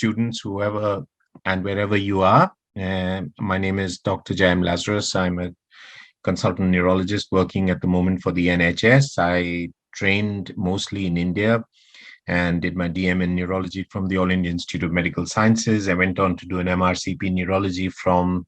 students, whoever and wherever you are. My name is Dr. Lazarus. I'm a consultant neurologist working at the moment for the NHS. I trained mostly in India and did my DM in neurology from the All India Institute of Medical Sciences. I went on to do an MRCP neurology from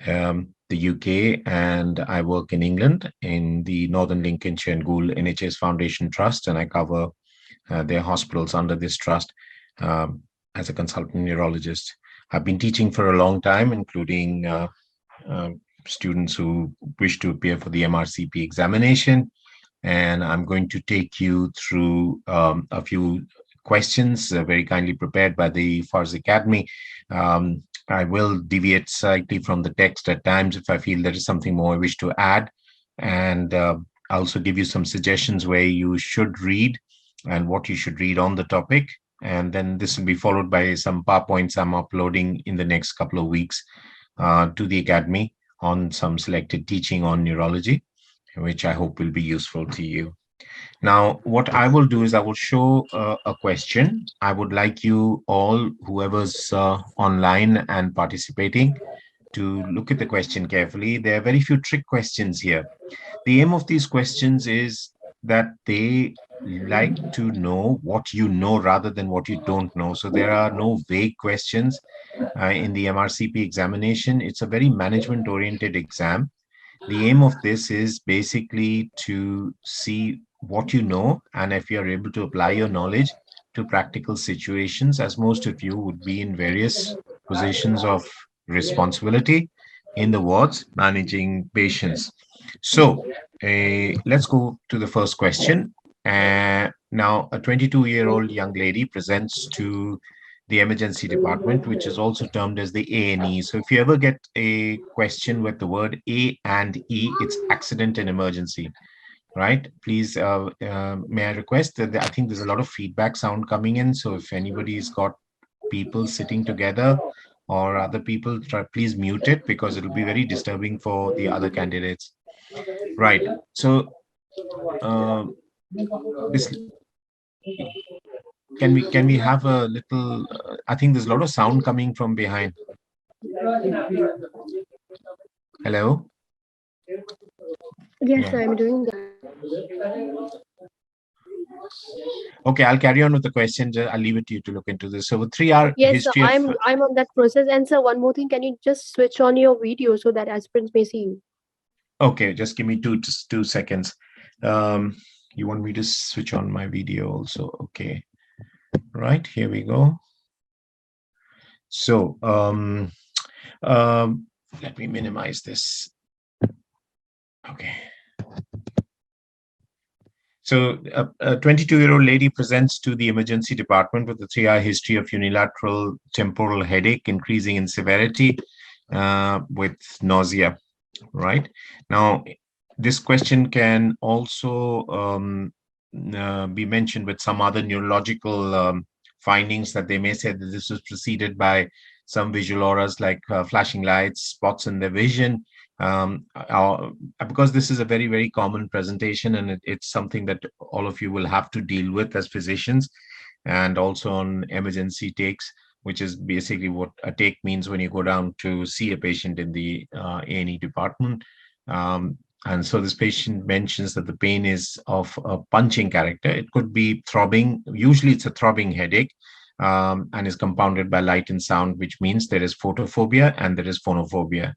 the UK, and I work in England in the Northern Lincolnshire and Gould NHS Foundation Trust, and I cover their hospitals under this trust as a consultant neurologist. I've been teaching for a long time, including students who wish to appear for the MRCP examination. And I'm going to take you through a few questions very kindly prepared by the Farz Academy. I will deviate slightly from the text at times if I feel there is something more I wish to add. And I'll also give you some suggestions where you should read and what you should read on the topic. And then this will be followed by some PowerPoints I'm uploading in the next couple of weeks to the Academy on some selected teaching on neurology, which I hope will be useful to you. Now, what I will do is I will show a question. I would like you all, whoever's online and participating, to look at the question carefully. There are very few trick questions here. The aim of these questions is that they like to know what you know rather than what you don't know. So there are no vague questions in the MRCP examination. It's a very management-oriented exam. The aim of this is basically to see what you know, and if you're able to apply your knowledge to practical situations, as most of you would be in various positions of responsibility in the wards managing patients. So let's go to the first question. Now, a 22-year-old young lady presents to the emergency department, which is also termed as the A&E. So if you ever get a question with the word A and E, it's accident and emergency, right? Please, may I request that I think there's a lot of feedback sound coming in. So if anybody's got people sitting together or other people, please mute it because it'll be very disturbing for the other candidates. Right. So this can we have a little I think there's a lot of sound coming from behind. Hello? Yes, yeah. I'm doing that. Okay, I'll carry on with the questions. I'll leave it to you to look into this. So with 3-hour yes, history sir, I'm on that process. And sir, one more thing, can you just switch on your video so that aspirants may see you? Okay, just give me just 2 seconds. You want me to switch on my video also? Okay. Right, here we go. So let me minimize this. Okay. So a 22-year-old lady presents to the emergency department with a 3-hour history of unilateral temporal headache increasing in severity with nausea, right? Now, this question can also be mentioned with some other neurological findings that they may say that this was preceded by some visual auras like flashing lights, spots in their vision, because this is a very, very common presentation, and it's something that all of you will have to deal with as physicians, and also on emergency takes, which is basically what a take means when you go down to see a patient in the A&E department. And so this patient mentions that the pain is of a punching character. It could be throbbing. Usually it's a throbbing headache, and is compounded by light and sound, which means there is photophobia and there is phonophobia.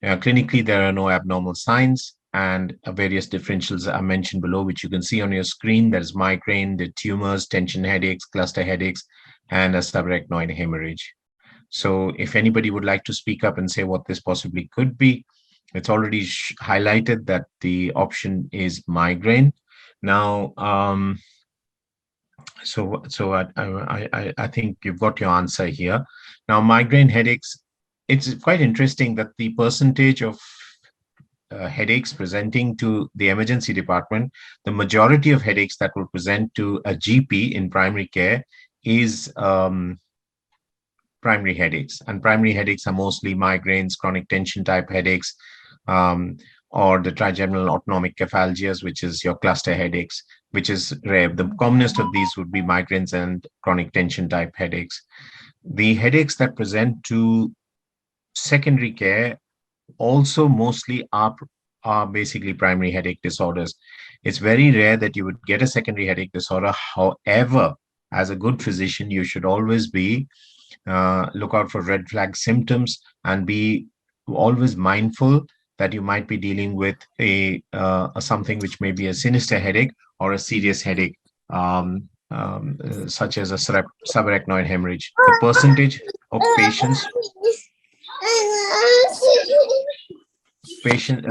Clinically, there are no abnormal signs, and various differentials are mentioned below, which you can see on your screen. There's migraine, the tumors, tension headaches, cluster headaches, and a subarachnoid hemorrhage. So if anybody would like to speak up and say what this possibly could be, it's already highlighted that the option is migraine. Now, so I think you've got your answer here. Now, migraine headaches, it's quite interesting that the percentage of headaches presenting to the emergency department, the majority of headaches that will present to a GP in primary care is primary headaches. And primary headaches are mostly migraines, chronic tension type headaches, or the trigeminal autonomic cephalgias, which is your cluster headaches, which is rare. The commonest of these would be migraines and chronic tension type headaches. The headaches that present to secondary care also mostly are basically primary headache disorders. It's very rare that you would get a secondary headache disorder. However, as a good physician, you should always be look out for red flag symptoms and be always mindful that you might be dealing with a something which may be a sinister headache or a serious headache, such as a subarachnoid hemorrhage. The patient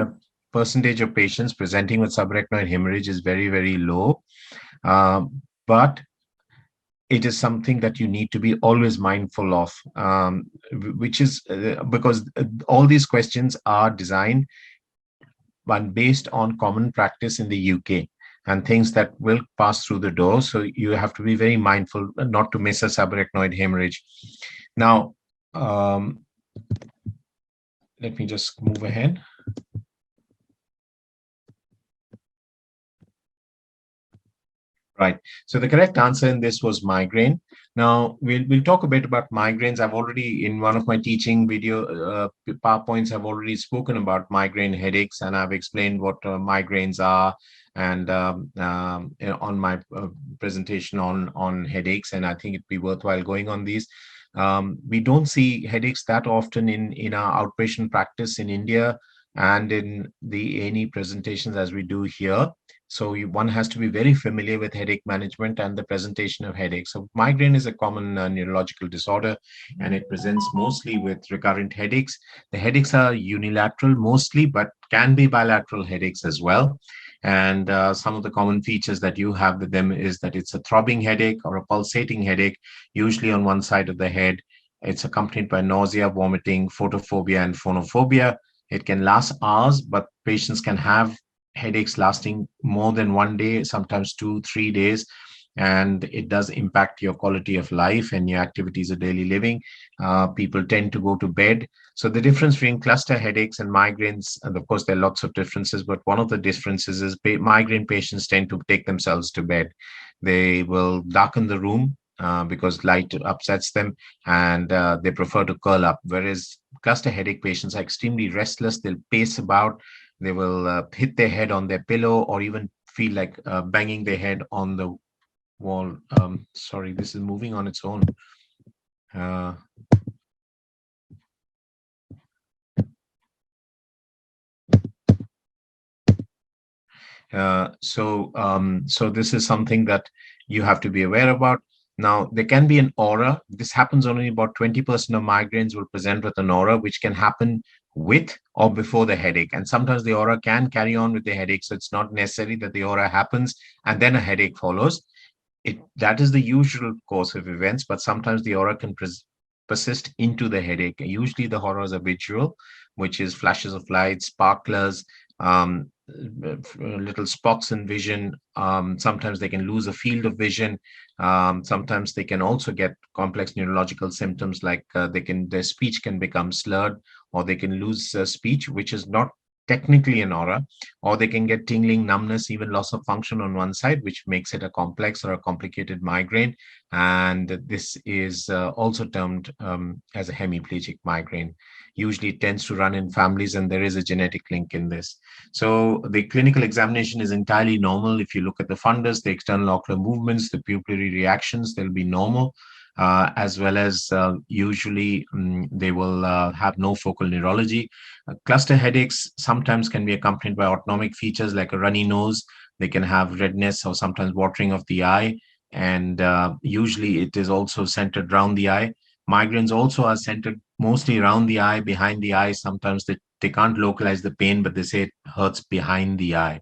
percentage of patients presenting with subarachnoid hemorrhage is very, very low, but it is something that you need to be always mindful of, which is because all these questions are designed but based on common practice in the UK and things that will pass through the door. So you have to be very mindful not to miss a subarachnoid hemorrhage. Now, let me just move ahead. Right. So the correct answer in this was migraine. Now we'll talk a bit about migraines. I've already, in one of my teaching video PowerPoints, I've already spoken about migraine headaches, and I've explained what migraines are, and on my presentation on headaches. And I think it'd be worthwhile going on these. We don't see headaches that often in our outpatient practice in India and in the A&E presentations as we do here. So one has to be very familiar with headache management and the presentation of headaches. So migraine is a common neurological disorder, and it presents mostly with recurrent headaches. The headaches are unilateral mostly, but can be bilateral headaches as well. And some of the common features that you have with them is that it's a throbbing headache or a pulsating headache, usually on one side of the head. It's accompanied by nausea, vomiting, photophobia, and phonophobia. It can last hours, but patients can have headaches lasting more than 1 day, sometimes 2-3 days, and it does impact your quality of life and your activities of daily living. People tend to go to bed. So the difference between cluster headaches and migraines, and of course there are lots of differences, but one of the differences is migraine patients tend to take themselves to bed. They will darken the room because light upsets them, and they prefer to curl up, whereas cluster headache patients are extremely restless. They'll pace about. They will hit their head on their pillow, or even feel like banging their head on the wall. Sorry, this is moving on its own. So this is something that you have to be aware about. Now, there can be an aura. This happens only about 20% of migraines will present with an aura, which can happen with or before the headache. And sometimes the aura can carry on with the headache. So it's not necessary that the aura happens and then a headache follows. That is the usual course of events, but sometimes the aura can persist into the headache. Usually the auras are visual, which is flashes of light, sparklers, little spots in vision. Sometimes they can lose a field of vision. Sometimes they can also get complex neurological symptoms like their speech can become slurred, or they can lose speech, which is not technically an aura, or they can get tingling, numbness, even loss of function on one side, which makes it a complex or a complicated migraine. And this is also termed as a hemiplegic migraine. Usually it tends to run in families, and there is a genetic link in this. So the clinical examination is entirely normal. If you look at the fundus, the external ocular movements, the pupillary reactions, they'll be normal. As well as usually they will have no focal neurology. Cluster headaches sometimes can be accompanied by autonomic features like a runny nose. They can have redness or sometimes watering of the eye, and usually it is also centered around the eye. Migraines also are centered mostly around the eye, behind the eye. Sometimes they can't localize the pain, but they say it hurts behind the eye.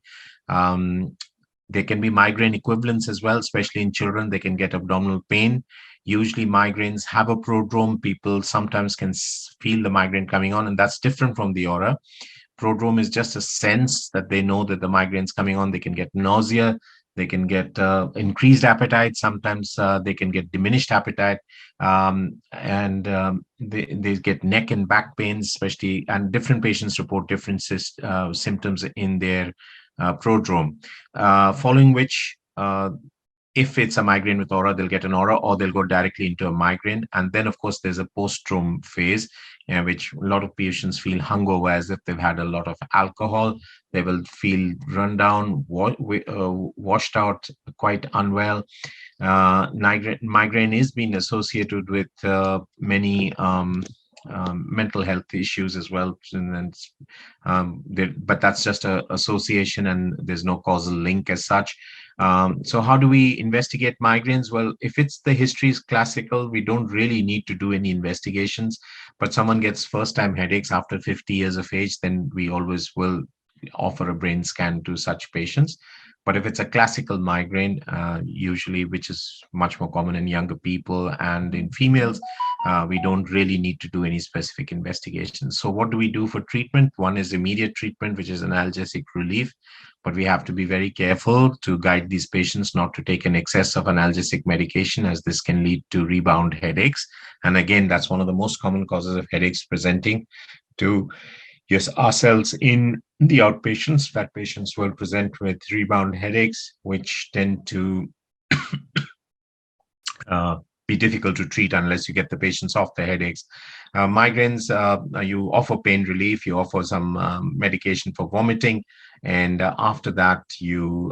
There can be migraine equivalents as well, especially in children. They can get abdominal pain. Usually migraines have a prodrome. People sometimes can feel the migraine coming on, and that's different from the aura. Prodrome is just a sense that they know that the migraine is coming on. They can get nausea. They can get increased appetite. Sometimes they can get diminished appetite, and they get neck and back pains, especially. And different patients report different symptoms in their prodrome. Following which, if it's a migraine with aura, they'll get an aura, or they'll go directly into a migraine. And then, of course, there's a post-drome phase, which a lot of patients feel hungover, as if they've had a lot of alcohol. They will feel run down, washed out, quite unwell. Migraine is being associated with many mental health issues as well. And but that's just an association, and there's no causal link as such. So how do we investigate migraines? Well, if it's the history is classical, we don't really need to do any investigations. But someone gets first-time headaches after 50 years of age, then we always will offer a brain scan to such patients. But if it's a classical migraine, usually, which is much more common in younger people and in females, we don't really need to do any specific investigations. So what do we do for treatment? One is immediate treatment, which is analgesic relief. But we have to be very careful to guide these patients not to take an excess of analgesic medication, as this can lead to rebound headaches. And again, that's one of the most common causes of headaches presenting to ourselves in the outpatients, that patients will present with rebound headaches, which tend to be difficult to treat unless you get the patients off the headaches. Migraines, you offer pain relief, you offer some medication for vomiting, and after that, you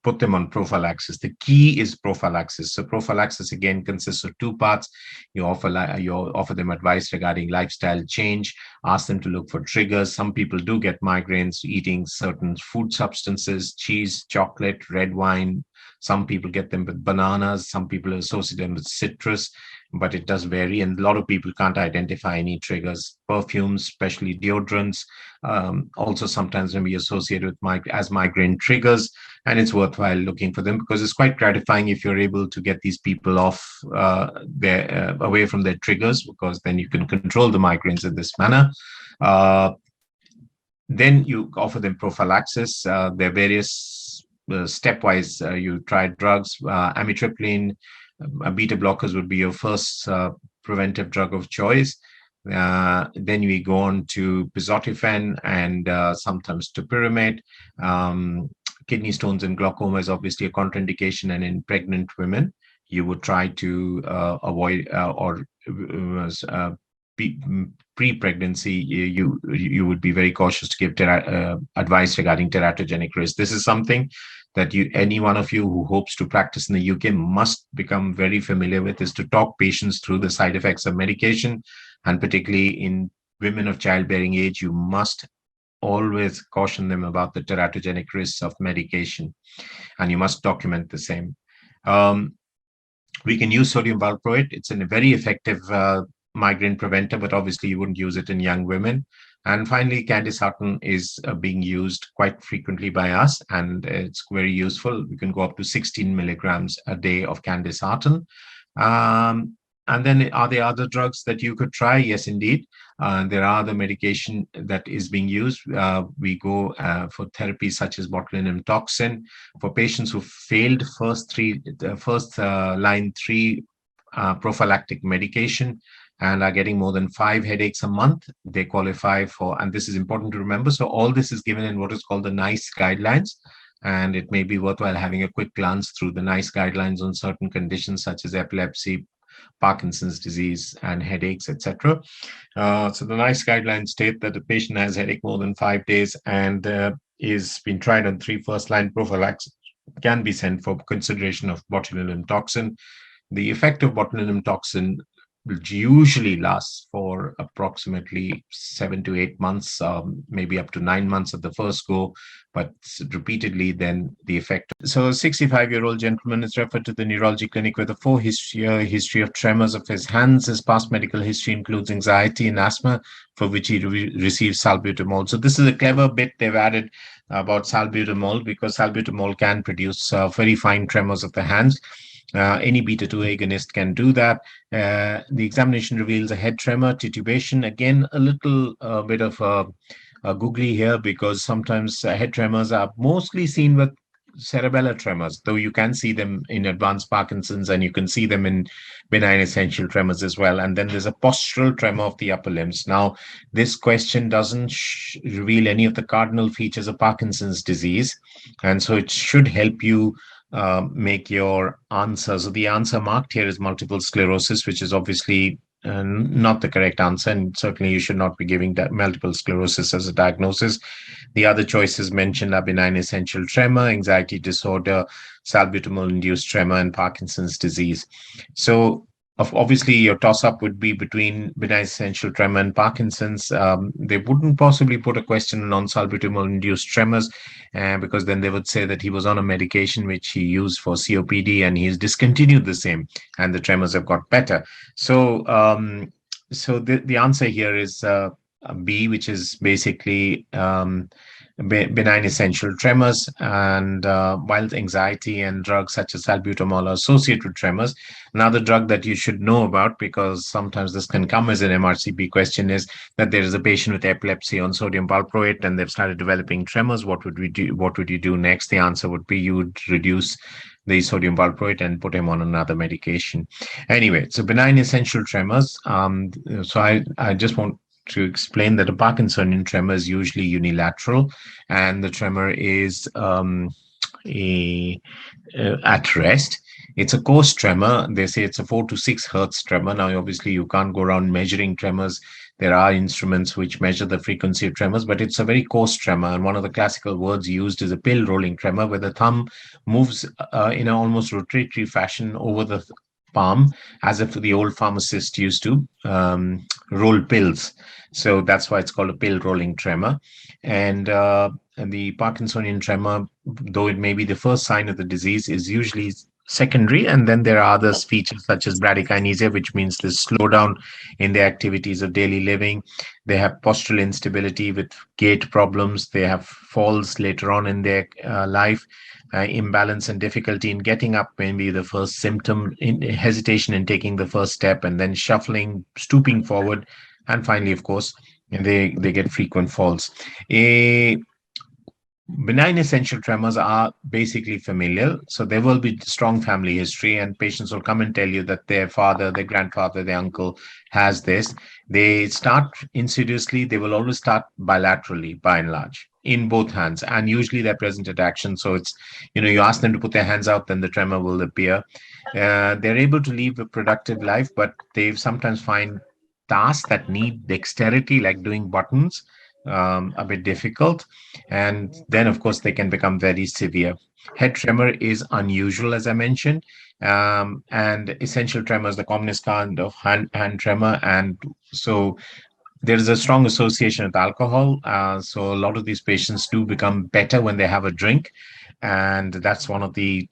put them on prophylaxis. The key is prophylaxis. So prophylaxis again consists of two parts. You offer them advice regarding lifestyle change, ask them to look for triggers. Some people do get migraines eating certain food substances, cheese, chocolate, red wine. Some people get them with bananas. Some people associate them with citrus, but it does vary. And a lot of people can't identify any triggers. Perfumes, especially deodorants, also sometimes may be associated with as migraine triggers. And it's worthwhile looking for them, because it's quite gratifying if you're able to get these people off away from their triggers, because then you can control the migraines in this manner. Then you offer them prophylaxis. There are various stepwise. You try drugs. Amitriptyline, beta blockers would be your first preventive drug of choice. Then we go on to 𝒃𝒐𝒐 and sometimes topiramate. Kidney stones and glaucoma is obviously a contraindication, and in pregnant women, you would try to avoid pre-pregnancy, you would be very cautious to give advice regarding teratogenic risk. This is something that any one of you who hopes to practice in the UK must become very familiar with, is to talk patients through the side effects of medication, and particularly in women of childbearing age, you must always caution them about the teratogenic risks of medication, and you must document the same. We can use sodium valproate. It's a very effective migraine preventer, but obviously you wouldn't use it in young women. And finally, candesartan is being used quite frequently by us, and it's very useful. We can go up to 16 milligrams a day of candesartan. And then, are there other drugs that you could try? Yes, indeed. There are other medication that is being used. We go for therapies such as botulinum toxin. For patients who failed first line three prophylactic medication and are getting more than 5 headaches a month, they qualify for, and this is important to remember. So all this is given in what is called the NICE guidelines. And it may be worthwhile having a quick glance through the NICE guidelines on certain conditions such as epilepsy, Parkinson's disease, and headaches, etc. So the NICE guidelines state that a patient has headache more than 5 days and is been tried on 3 first-line prophylaxis can be sent for consideration of botulinum toxin. The effect of botulinum toxin usually lasts for approximately 7 to 8 months, maybe up to 9 months at the first go, but repeatedly then the effect. So a 65-year-old gentleman is referred to the neurology clinic with a 4-year history of tremors of his hands. His past medical history includes anxiety and asthma, for which he received salbutamol. So this is a clever bit they've added about salbutamol, because salbutamol can produce very fine tremors of the hands. Any beta-2 agonist can do that. The examination reveals a head tremor, titubation. Again, a little bit of a googly here, because sometimes head tremors are mostly seen with cerebellar tremors, though you can see them in advanced Parkinson's and you can see them in benign essential tremors as well. And then there's a postural tremor of the upper limbs. Now, this question doesn't reveal any of the cardinal features of Parkinson's disease. And so it should help you make your answer. So the answer marked here is multiple sclerosis, which is obviously not the correct answer, and certainly you should not be giving that multiple sclerosis as a diagnosis. The other choices mentioned are benign essential tremor, anxiety disorder, salbutamol-induced tremor, and Parkinson's disease. So obviously your toss-up would be between benign essential tremor and Parkinson's. They wouldn't possibly put a question on salbutamol-induced tremors because then they would say that he was on a medication which he used for COPD and he's discontinued the same and the tremors have got better. So the answer here is B, which is basically benign essential tremors, and while anxiety and drugs such as salbutamol are associated with tremors. Another drug that you should know about, because sometimes this can come as an MRCP question, is that there is a patient with epilepsy on sodium valproate and they've started developing tremors. What would we do? What would you do next? The answer would be you would reduce the sodium valproate and put him on another medication. Anyway, so benign essential tremors. So I just want to explain that a Parkinsonian tremor is usually unilateral, and the tremor is at rest. It's a coarse tremor. They say it's a 4 to 6 hertz tremor. Now, obviously, you can't go around measuring tremors. There are instruments which measure the frequency of tremors, but it's a very coarse tremor. And one of the classical words used is a pill rolling tremor, where the thumb moves in an almost rotatory fashion over the palm, as if the old pharmacist used to roll pills. So that's why it's called a pill rolling tremor. And the Parkinsonian tremor, though it may be the first sign of the disease, is usually secondary. And then there are other features such as bradykinesia, which means this slowdown in the activities of daily living. They have postural instability with gait problems. They have falls later on in their life. Imbalance and difficulty in getting up may be the first symptom, hesitation in taking the first step, and then shuffling, stooping forward, and finally, of course, they get frequent falls. Benign essential tremors are basically familial, so there will be strong family history, and patients will come and tell you that their father, their grandfather, their uncle has this. They start insidiously. They will always start bilaterally, by and large, in both hands, and usually they're present at action. So it's, you ask them to put their hands out, then the tremor will appear. They're able to live a productive life, but they sometimes find tasks that need dexterity, like doing buttons, a bit difficult. And then, of course, they can become very severe. Head tremor is unusual, as I mentioned. And essential tremor is the commonest kind of hand tremor. And so there is a strong association with alcohol. So a lot of these patients do become better when they have a drink. And that's one of the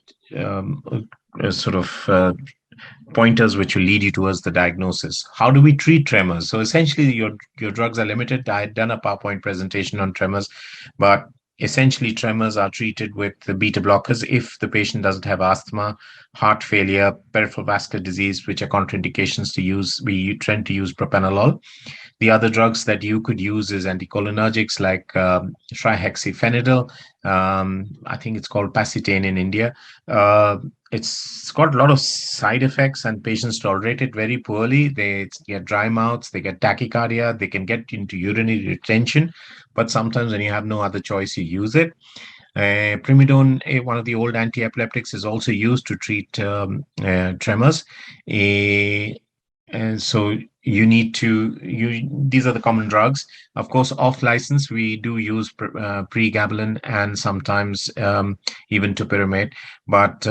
pointers which will lead you towards the diagnosis. How do we treat tremors? So essentially, your drugs are limited. I had done a PowerPoint presentation on tremors, but essentially tremors are treated with the beta blockers if the patient doesn't have asthma, heart failure, peripheral vascular disease, which are contraindications to use. We tend to use propranolol. The other drugs that you could use is anticholinergics like trihexyphenidyl. I think it's called Pacitane in India. It's got a lot of side effects and patients tolerate it very poorly. They get dry mouths, they get tachycardia, they can get into urinary retention. But sometimes when you have no other choice, you use it. Primidone, one of the old anti-epileptics, is also used to treat tremors. And so these are the common drugs. Of course, off license, we do use pregabalin and sometimes even topiramate, but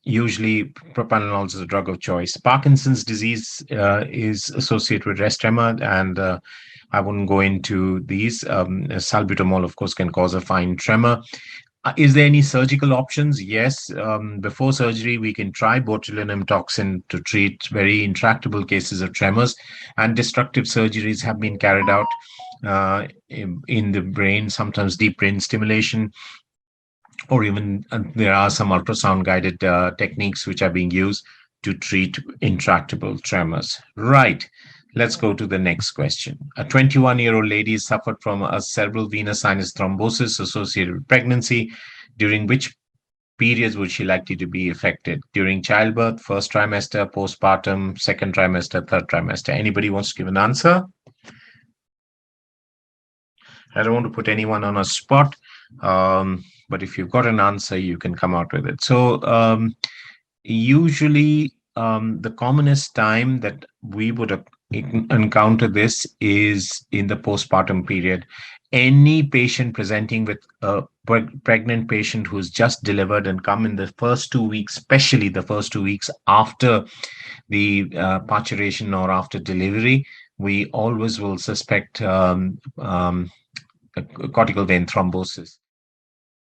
usually propranolol is a drug of choice. Parkinson's disease is associated with rest tremor, and I wouldn't go into these. Salbutamol, of course, can cause a fine tremor. Is there any surgical options? Yes. Before surgery, we can try botulinum toxin to treat very intractable cases of tremors, and destructive surgeries have been carried out in the brain, sometimes deep brain stimulation, or even there are some ultrasound guided techniques which are being used to treat intractable tremors. Right. Let's go to the next question. A 21-year-old lady suffered from a cerebral venous sinus thrombosis associated with pregnancy, during which periods would she likely to be affected? During childbirth, first trimester, postpartum, second trimester, third trimester? Anybody wants to give an answer? I don't want to put anyone on a spot, but if you've got an answer, you can come out with it. So usually the commonest time that we would encounter this is in the postpartum period. Any patient presenting with a pregnant patient who's just delivered and come in the first 2 weeks, especially the first 2 weeks after the parturition or after delivery, we always will suspect cortical vein thrombosis.